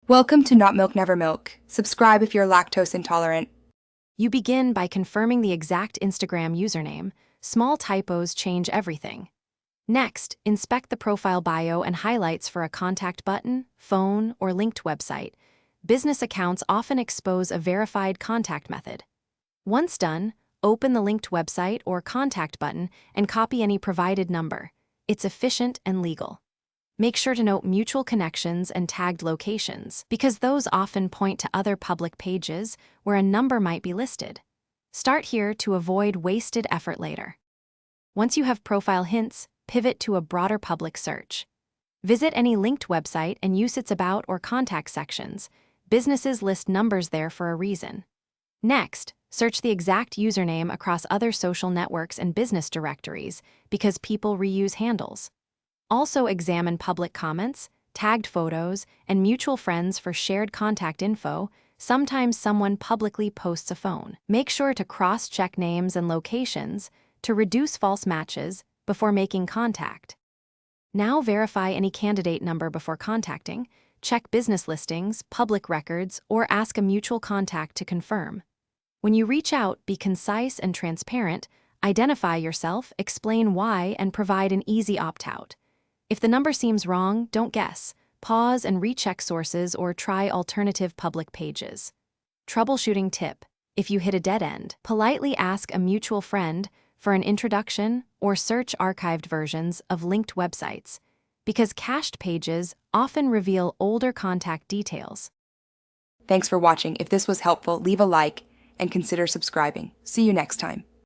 Welcome to Not Milk Never Milk. Subscribe if you're lactose intolerant. You begin by confirming the exact Instagram username. Small typos change everything. Next, inspect the profile bio and highlights for a contact button, phone, or linked website. Business accounts often expose a verified contact method. Once done, open the linked website or contact button and copy any provided number. It's efficient and legal. Make sure to note mutual connections and tagged locations, because those often point to other public pages where a number might be listed. Start here to avoid wasted effort later. Once you have profile hints, pivot to a broader public search. Visit any linked website and use its About or Contact sections. Businesses list numbers there for a reason. Next, search the exact username across other social networks and business directories, because people reuse handles. Also examine public comments, tagged photos, and mutual friends for shared contact info. Sometimes someone publicly posts a phone. Make sure to cross-check names and locations to reduce false matches before making contact. Now verify any candidate number before contacting. Check business listings, public records, or ask a mutual contact to confirm. When you reach out, be concise and transparent. Identify yourself, explain why, and provide an easy opt-out. If the number seems wrong, don't guess. Pause and recheck sources or try alternative public pages. Troubleshooting tip: if you hit a dead end, politely ask a mutual friend for an introduction or search archived versions of linked websites, because cached pages often reveal older contact details. Thanks for watching. If this was helpful, leave a like and consider subscribing. See you next time.